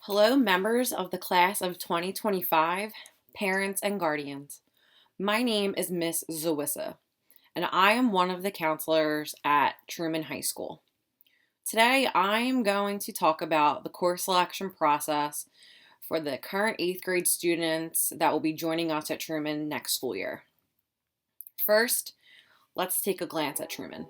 Hello, members of the class of 2025, parents and guardians. My name is Miss Zawissa, and I am one of the counselors at Truman High School. Today, I am going to talk about the course selection process for the current 8th grade students that will be joining us at Truman next school year. First, let's take a glance at Truman.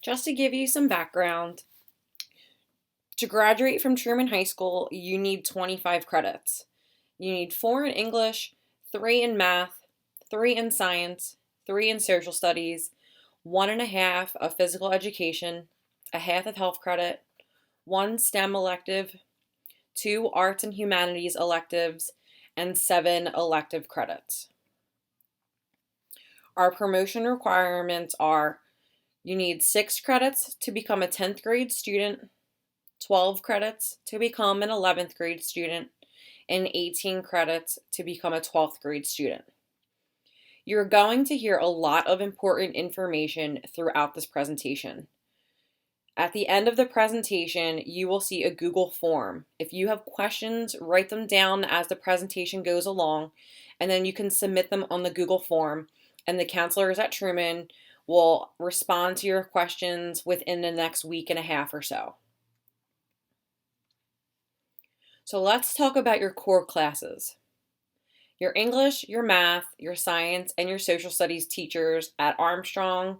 Just to give you some background, to graduate from Truman High School, you need 25 credits. You need 4 in English, 3 in math, 3 in science, 3 in social studies, 1.5 of physical education, a half of health credit, 1 STEM elective, 2 arts and humanities electives, and 7 elective credits. Our promotion requirements are: you need 6 credits to become a 10th grade student, 12 credits to become an 11th grade student, and 18 credits to become a 12th grade student. You're going to hear a lot of important information throughout this presentation. At the end of the presentation, you will see a Google form. If you have questions, write them down as the presentation goes along, and then you can submit them on the Google form, and the counselors at Truman will respond to your questions within the next week and a half or so. So let's talk about your core classes. Your English, your math, your science, and your social studies teachers at Armstrong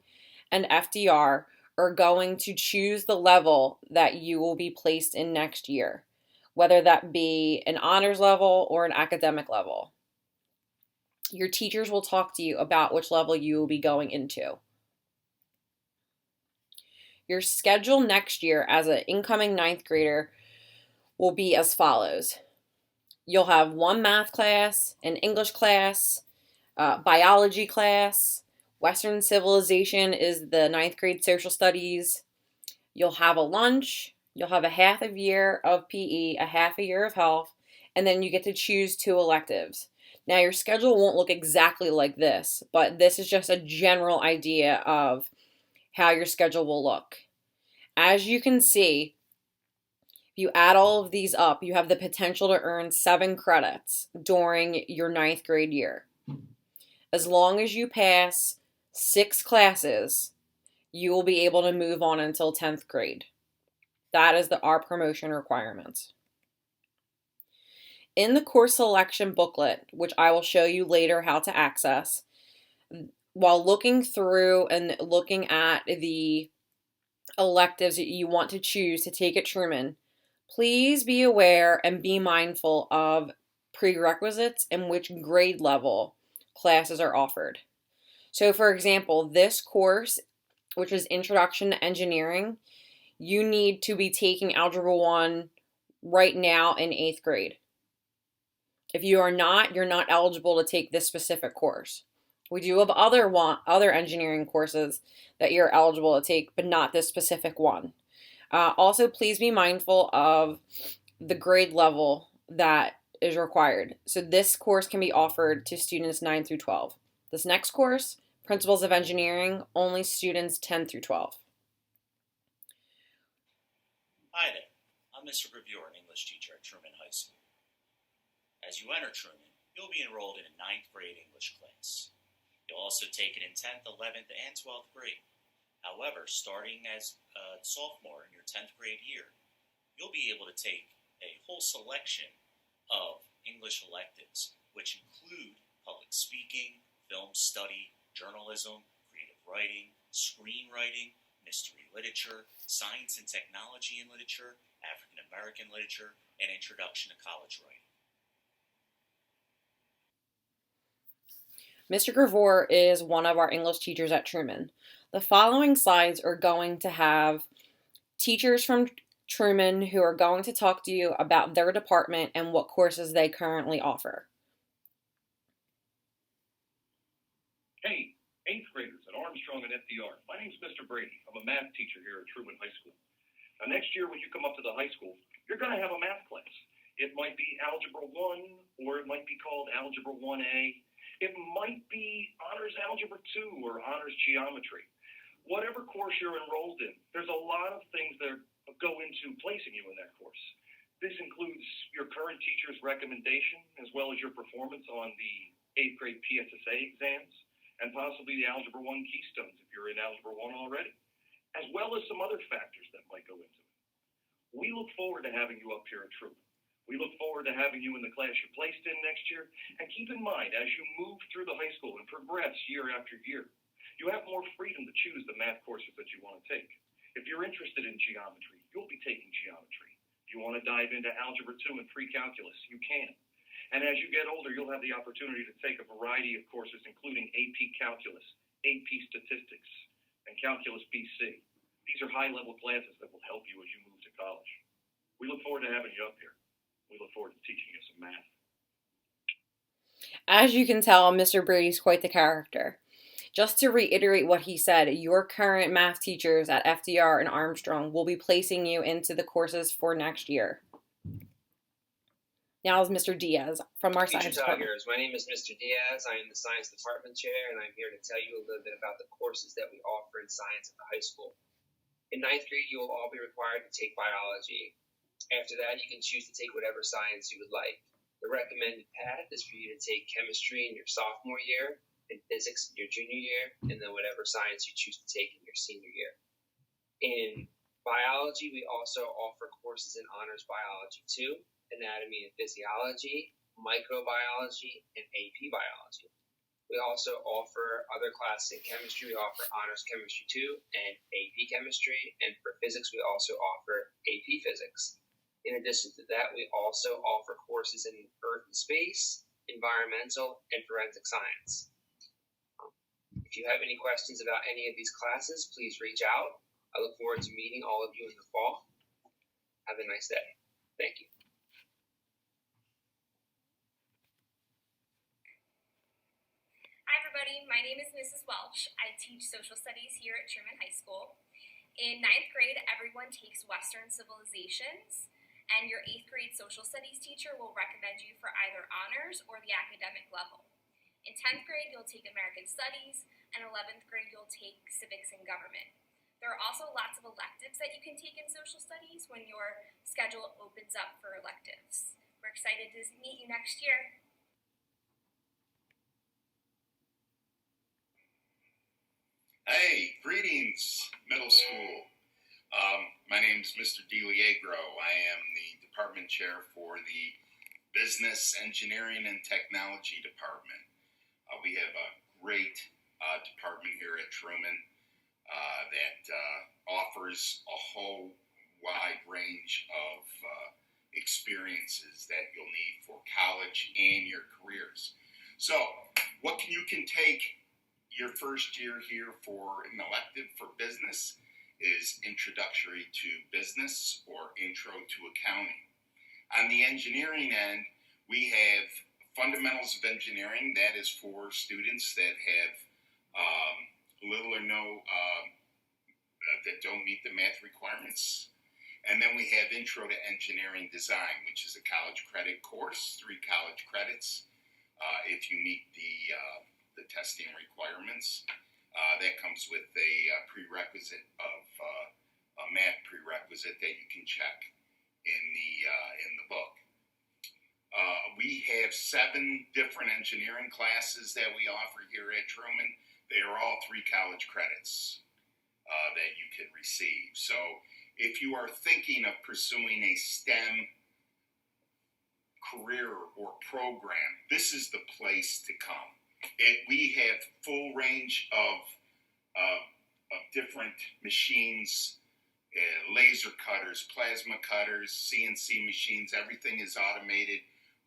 and FDR are going to choose the level that you will be placed in next year, whether that be an honors level or an academic level. Your teachers will talk to you about which level you will be going into. Your schedule next year as an incoming 9th grader will be as follows. You'll have 1 math class, an English class, biology class. Western civilization is the 9th grade social studies. You'll have a lunch. You'll have a half a year of PE, a half a year of health, and then you get to choose 2 electives. Now, your schedule won't look exactly like this, but this is just a general idea of how your schedule will look. As you can see, if you add all of these up, you have the potential to earn 7 credits during your 9th grade year. As long as you pass 6 classes, you will be able to move on until 10th grade. That is our promotion requirements. In the course selection booklet, which I will show you later how to access, while looking through and looking at the electives that you want to choose to take at Truman, please be aware and be mindful of prerequisites and which grade level classes are offered. So, for example, this course, which is Introduction to Engineering, you need to be taking Algebra 1 right now in 8th grade. If you are not, you're not eligible to take this specific course. We do have other engineering courses that you're eligible to take, but not this specific one. Also, please be mindful of the grade level that is required. So this course can be offered to students 9 through 12. This next course, Principles of Engineering, only students 10 through 12. Hi there, I'm Mr. Reviewer, an English teacher at Truman High School. As you enter Truman, you'll be enrolled in a 9th grade English class. You'll also take it in 10th, 11th, and 12th grade. However, starting as a sophomore in your 10th grade year, you'll be able to take a whole selection of English electives, which include public speaking, film study, journalism, creative writing, screenwriting, mystery literature, science and technology and literature, African American literature, and introduction to college writing. Mr. Gravore is one of our English teachers at Truman. The following slides are going to have teachers from Truman who are going to talk to you about their department and what courses they currently offer. Hey, 8th graders at Armstrong and FDR. My name's Mr. Brady. I'm a math teacher here at Truman High School. Now, next year when you come up to the high school, you're going to have a math class. It might be Algebra 1, or it might be called Algebra 1A. It might be Honors Algebra 2 or Honors Geometry. Whatever course you're enrolled in, there's a lot of things that go into placing you in that course. This includes your current teacher's recommendation, as well as your performance on the 8th grade PSSA exams, and possibly the Algebra 1 keystones if you're in Algebra 1 already, as well as some other factors that might go into it. We look forward to having you up here at Truman. We look forward to having you in the class you're placed in next year. And keep in mind, as you move through the high school and progress year after year, you have more freedom to choose the math courses that you want to take. If you're interested in geometry, you'll be taking geometry. If you want to dive into Algebra 2 and pre-calculus, you can. And as you get older, you'll have the opportunity to take a variety of courses, including AP Calculus, AP Statistics, and Calculus BC. These are high-level classes that will help you as you move to college. We look forward to having you up here. We look forward to teaching you some math. As you can tell, Mr. Brady's quite the character. Just to reiterate what he said, your current math teachers at FDR and Armstrong will be placing you into the courses for next year. Now is Mr. Diaz from our science department. My name is Mr. Diaz. I am the science department chair, and I'm here to tell you a little bit about the courses that we offer in science at the high school. In 9th grade, you will all be required to take biology. After that, you can choose to take whatever science you would like. The recommended path is for you to take chemistry in your sophomore year, and physics in your junior year, and then whatever science you choose to take in your senior year. In biology, we also offer courses in Honors Biology 2, Anatomy and Physiology, Microbiology, and AP Biology. We also offer other classes in chemistry. We offer Honors Chemistry 2 and AP Chemistry, and for physics, we also offer AP Physics. In addition to that, we also offer courses in Earth and Space, Environmental, and Forensic Science. If you have any questions about any of these classes, please reach out. I look forward to meeting all of you in the fall. Have a nice day. Thank you. Hi everybody, my name is Mrs. Welch. I teach social studies here at Truman High School. In 9th grade, everyone takes Western civilizations, and your 8th grade social studies teacher will recommend you for either honors or the academic level. In 10th grade, you'll take American Studies, and 11th grade, you'll take Civics and Government. There are also lots of electives that you can take in social studies when your schedule opens up for electives. We're excited to meet you next year. Hey, greetings, middle school. My name's Mr. DiLiegro. I am the department chair for the Business, Engineering, and Technology Department. We have a great department here at Truman. that offers a whole wide range of experiences that you'll need for college and your careers. So, you can take your first year here for an elective for business is Introductory to Business or Intro to Accounting. On the engineering end, we have Fundamentals of Engineering. That is for students that have little or no, that don't meet the math requirements. And then we have Intro to Engineering Design, which is a college credit course, 3 college credits. If you meet the testing requirements, that comes with a prerequisite of a math prerequisite that you can check in the book. We have 7 different engineering classes that we offer here at Truman. They are all 3 college credits that you can receive. So if you are thinking of pursuing a STEM career or program, this is the place to come. We have full range of different machines, laser cutters, plasma cutters, CNC machines. Everything is automated.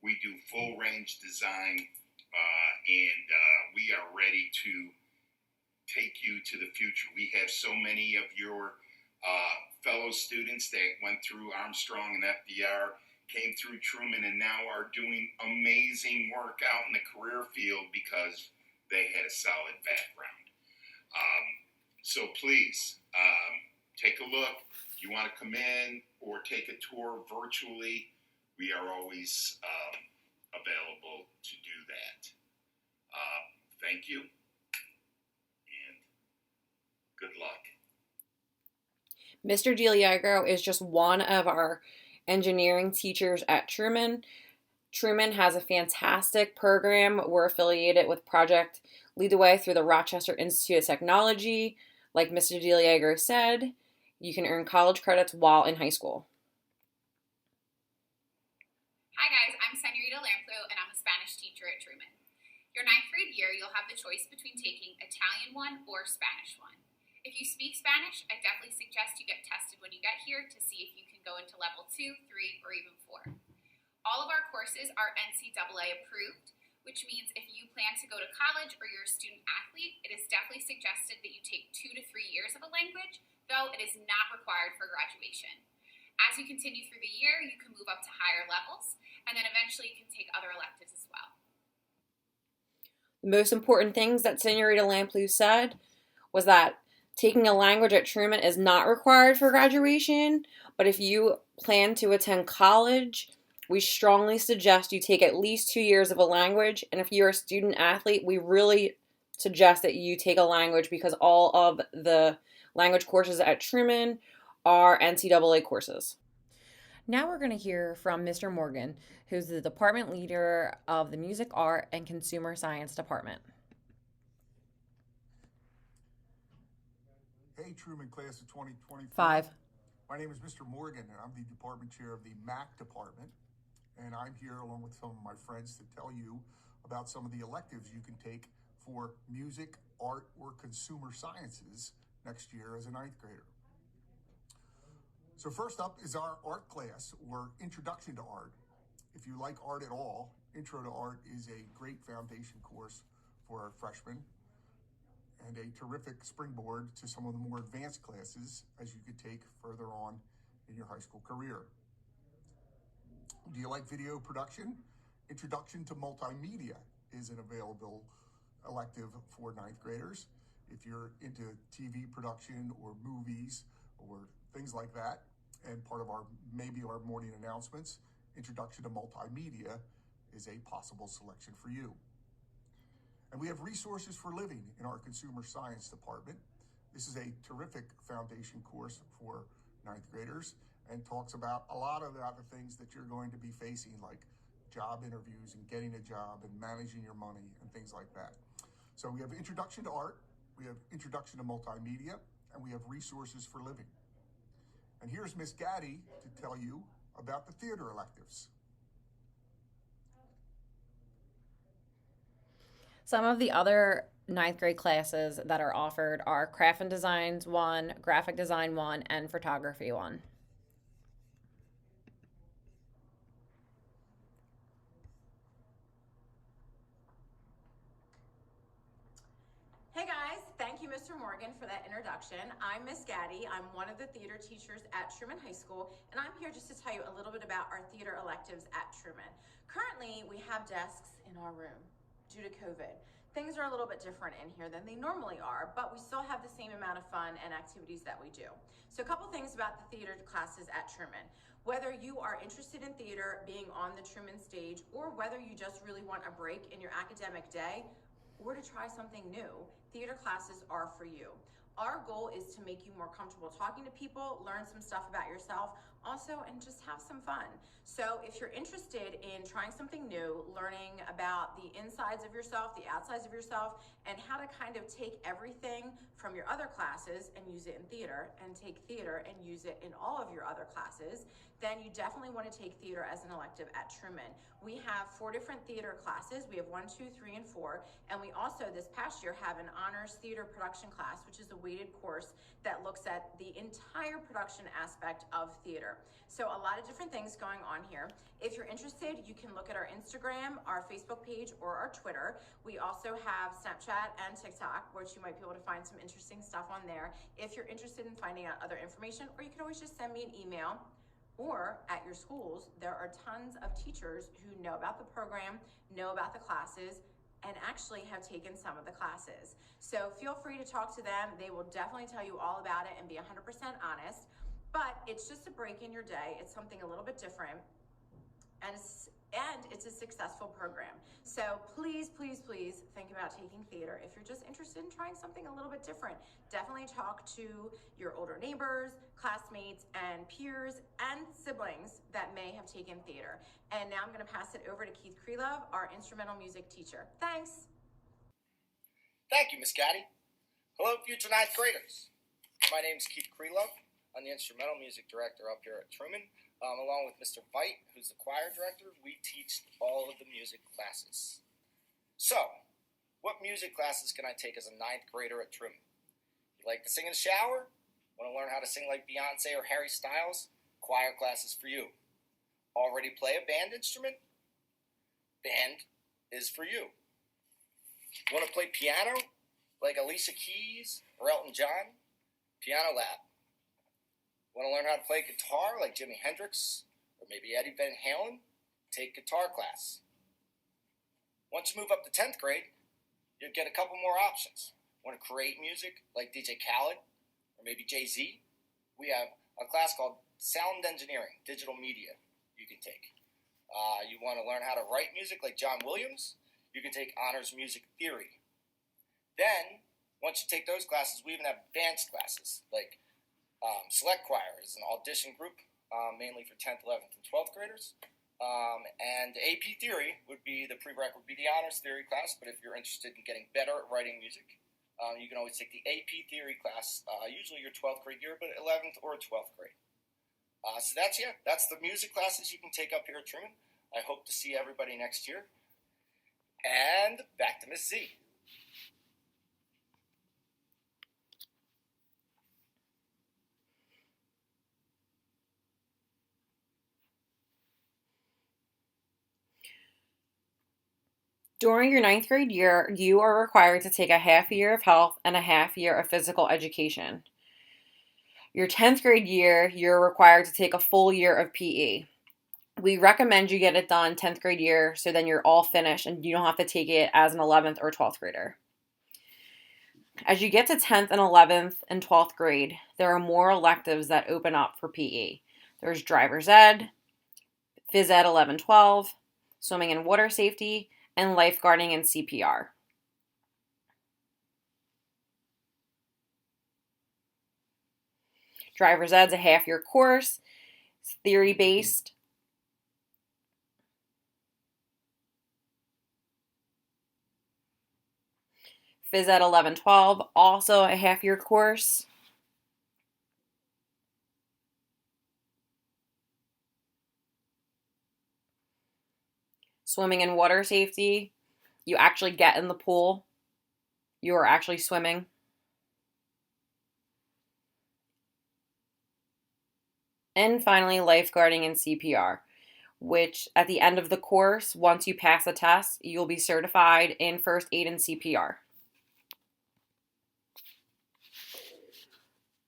We do full range design, and we are ready to take you to the future. We have so many of your fellow students that went through Armstrong and FDR, came through Truman, and now are doing amazing work out in the career field because they had a solid background. So please, take a look. If you want to come in or take a tour virtually, we are always available to do that. Thank you, and good luck. Mr. DiLiegro is just one of our engineering teachers at Truman. Truman has a fantastic program. We're affiliated with Project Lead the Way through the Rochester Institute of Technology. Like Mr. DiLiegro said, you can earn college credits while in high school. Hi guys, I'm Senorita Lamplu and I'm a Spanish teacher at Truman. Your 9th grade year, you'll have the choice between taking Italian 1 or Spanish 1. If you speak Spanish, I definitely suggest you get tested when you get here to see if you can go into level 2, 3, or even 4. All of our courses are NCAA approved, which means if you plan to go to college or you're a student athlete, it is definitely suggested that you take 2 to 3 years of a language, though it is not required for graduation. As you continue through the year, you can move up to higher levels, and then eventually you can take other electives as well. The most important things that Senorita Lamplu said was that taking a language at Truman is not required for graduation, but if you plan to attend college, we strongly suggest you take at least 2 years of a language, and if you're a student athlete, we really suggest that you take a language because all of the language courses at Truman are NCAA courses. Now we're going to hear from Mr. Morgan, who's the department leader of the Music, Art, and Consumer Science Department. Hey, Truman class of 2024. 5. My name is Mr. Morgan, and I'm the department chair of the MAC department. And I'm here along with some of my friends to tell you about some of the electives you can take for music, art, or consumer sciences next year as a 9th grader. So first up is our art class, or Introduction to Art. If you like art at all, Intro to Art is a great foundation course for our freshmen and a terrific springboard to some of the more advanced classes as you could take further on in your high school career. Do you like video production? Introduction to Multimedia is an available elective for 9th graders. If you're into TV production or movies or things like that, and part of maybe our morning announcements, Introduction to Multimedia is a possible selection for you. And we have Resources for Living in our Consumer Science department. This is a terrific foundation course for 9th graders and talks about a lot of the other things that you're going to be facing, like job interviews and getting a job and managing your money and things like that. So we have Introduction to Art, we have Introduction to Multimedia, and we have Resources for Living. And here's Miss Gaddy to tell you about the theater electives. Some of the other ninth grade classes that are offered are Craft and Designs 1, Graphic Design 1, and Photography 1. Hey guys, thank you Mr. Morgan for that introduction. I'm Miss Gaddy. I'm one of the theater teachers at Truman High School, and I'm here just to tell you a little bit about our theater electives at Truman. Currently, we have desks in our room due to COVID. Things are a little bit different in here than they normally are, but we still have the same amount of fun and activities that we do. So a couple things about the theater classes at Truman. Whether you are interested in theater, being on the Truman stage, or whether you just really want a break in your academic day, or to try something new, theater classes are for you. Our goal is to make you more comfortable talking to people, learn some stuff about yourself, also, and just have some fun. So if you're interested in trying something new, learning about the insides of yourself, the outsides of yourself, and how to kind of take everything from your other classes and use it in theater, and take theater and use it in all of your other classes, then you definitely want to take theater as an elective at Truman. We have 4 different theater classes. We have 1, 2, 3, and 4. And we also, this past year, have an honors theater production class, which is a weighted course that looks at the entire production aspect of theater. So a lot of different things going on here. If you're interested, you can look at our Instagram, our Facebook page, or our Twitter. We also have Snapchat and TikTok, which you might be able to find some interesting stuff on there if you're interested in finding out other information, or you can always just send me an email. Or at your schools, there are tons of teachers who know about the program, know about the classes, and actually have taken some of the classes. So feel free to talk to them. They will definitely tell you all about it and be 100% honest. But it's just a break in your day. It's something a little bit different. And it's a successful program. So please, please, please think about taking theater. If you're just interested in trying something a little bit different, definitely talk to your older neighbors, classmates, and peers, and siblings that may have taken theater. And now I'm gonna pass it over to Keith Krelove, our instrumental music teacher. Thanks. Thank you, Miss Gaddy. Hello, future ninth graders. My name is Keith Krelove. I'm the instrumental music director up here at Truman. Along with Mr. Veit, who's the choir director, we teach all of the music classes. So, what music classes can I take as a ninth grader at Truman? You like to sing in the shower? Want to learn how to sing like Beyonce or Harry Styles? Choir classes for you. Already play a band instrument? Band is for you. Want to play piano like Alicia Keys or Elton John? Piano lab. Want to learn how to play guitar like Jimi Hendrix or maybe Eddie Van Halen? Take guitar class. Once you move up to 10th grade, you'll get a couple more options. Want to create music like DJ Khaled or maybe Jay-Z? We have a class called Sound Engineering, Digital Media you can take. You want to learn how to write music like John Williams? You can take Honors Music Theory. Then, once you take those classes, we even have advanced classes like Select Choir is an audition group, mainly for 10th, 11th, and 12th graders. And AP Theory would be the prerequisite, would be the Honors Theory class, but if you're interested in getting better at writing music, you can always take the AP Theory class, usually your 12th grade year, but 11th or 12th grade. So that's the music classes you can take up here at Truman. I hope to see everybody next year. And back to Miss Z. During your ninth grade year, you are required to take a half year of health and a half year of physical education. Your 10th grade year, you're required to take a full year of PE. We recommend you get it done 10th grade year so then you're all finished and you don't have to take it as an 11th or 12th grader. As you get to 10th and 11th and 12th grade, there are more electives that open up for PE. There's driver's ed, phys ed 11-12, swimming and water safety, and lifeguarding and CPR. Driver's ed's a half-year course. It's theory-based. Phys ed 11-12, also a half-year course. Swimming and water safety you actually get in the pool, you are actually swimming. And finally, lifeguarding and CPR, which at the end of the course, once you pass the test, you'll be certified in first aid and CPR.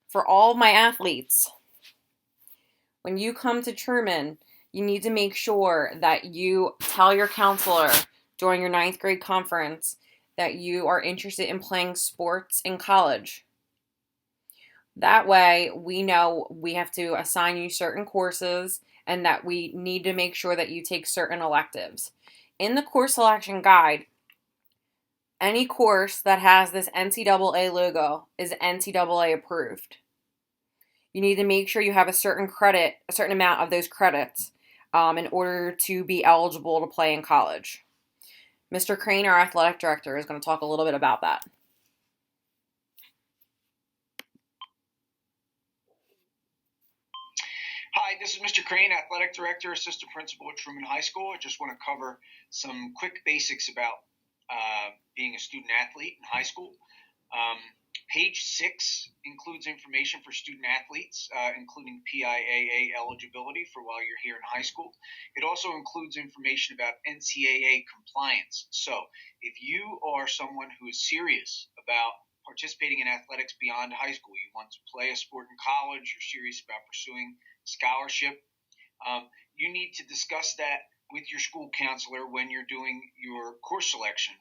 For all my athletes, when you come to Truman, you need to make sure that you tell your counselor during your 9th grade conference that you are interested in playing sports in college. That way, we know we have to assign you certain courses and that we need to make sure that you take certain electives. In the course selection guide, any course that has this NCAA logo is NCAA approved. You need to make sure you have a certain amount of those credits in order to be eligible to play in college. Mr. Crane, our athletic director, is going to talk a little bit about that. Hi, this is Mr. Crane, Athletic Director, Assistant Principal at Truman High School. I just want to cover some quick basics about being a student athlete in high school. Page 6 includes information for student athletes, including PIAA eligibility for while you're here in high school. It also includes information about NCAA compliance. So if you are someone who is serious about participating in athletics beyond high school, you want to play a sport in college, you're serious about pursuing scholarship, you need to discuss that with your school counselor when you're doing your course selection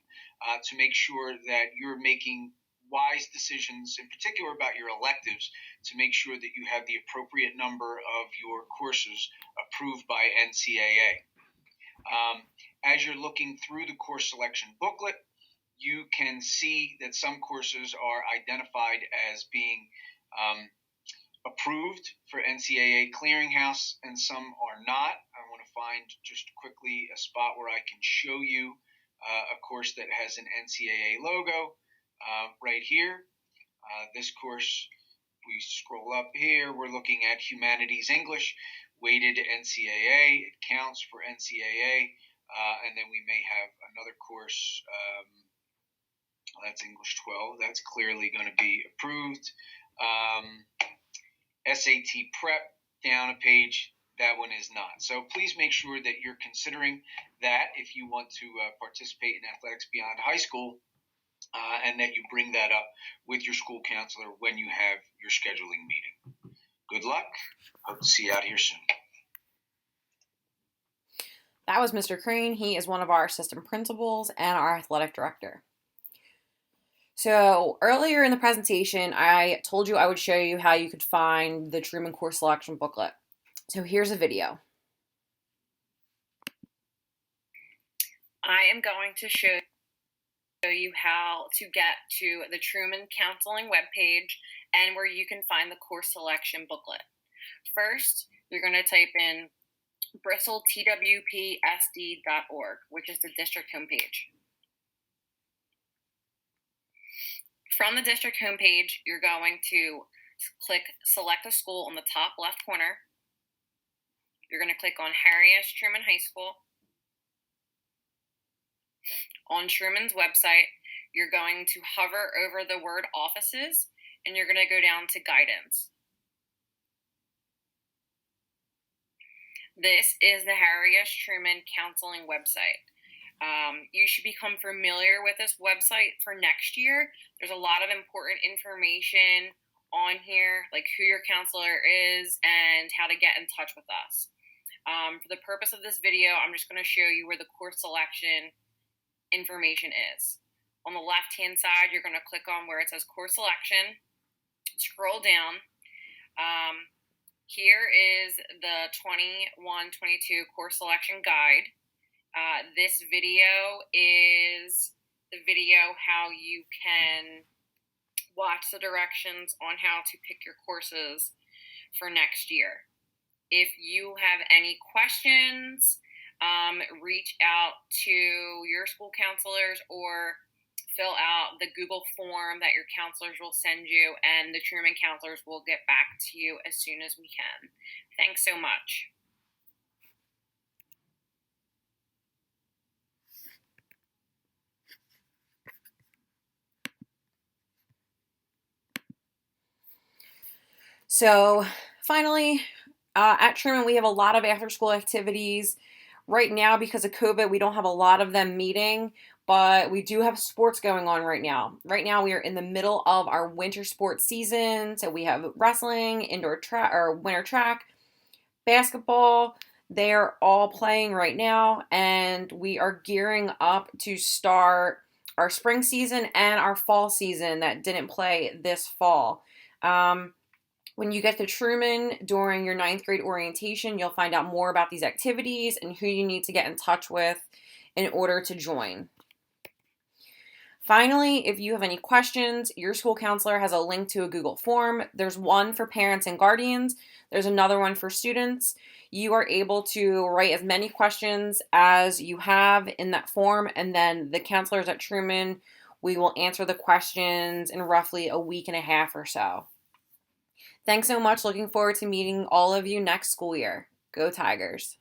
to make sure that you're making wise decisions, in particular about your electives, to make sure that you have the appropriate number of your courses approved by NCAA. As you're looking through the course selection booklet, you can see that some courses are identified as being approved for NCAA clearinghouse and some are not. I want to find just quickly a spot where I can show you a course that has an NCAA logo right here. This course, we scroll up here, we're looking at Humanities English, weighted NCAA. It counts for NCAA. And then we may have another course, that's English 12. That's clearly going to be approved. SAT Prep, down a page, that one is not. So please make sure that you're considering that if you want to participate in athletics beyond high school, and that you bring that up with your school counselor when you have your scheduling meeting. Good luck. Hope to see you out here soon. That was Mr. Crane. He is one of our assistant principals and our athletic director. So earlier in the presentation, I told you I would show you how you could find the Truman course selection booklet. So here's a video. I am going to show you how to get to the Truman Counseling webpage and where you can find the course selection booklet. First, you're going to type in bristoltwpsd.org, which is the district homepage. From the district homepage, you're going to click Select a School on the top left corner. You're going to click on Harry S. Truman High School. On Truman's website, you're going to hover over the word offices, and you're going to go down to guidance. This is the Harry S. Truman Counseling website. You should become familiar with this website for next year. There's a lot of important information on here, like who your counselor is and how to get in touch with us. For the purpose of this video, I'm just going to show you where the course selection information is. On the left-hand side, you're going to click on where it says course selection. Scroll down. Here is the 21-22 course selection guide. This video is the video how you can watch the directions on how to pick your courses for next year. If you have any questions, reach out to your school counselors or fill out the Google form that your counselors will send you, and the Truman counselors will get back to you as soon as we can. Thanks so much. So finally, at Truman, we have a lot of after-school activities. Right now, because of COVID, we don't have a lot of them meeting, but we do have sports going on right now. Right now, we are in the middle of our winter sports season. So we have wrestling, indoor track or winter track, basketball. They're all playing right now, and we are gearing up to start our spring season and our fall season that didn't play this fall. When you get to Truman during your 9th grade orientation, you'll find out more about these activities and who you need to get in touch with in order to join. Finally, if you have any questions, your school counselor has a link to a Google form. There's one for parents and guardians. There's another one for students. You are able to write as many questions as you have in that form, and then the counselors at Truman, we will answer the questions in roughly a week and a half or so. Thanks so much. Looking forward to meeting all of you next school year. Go Tigers.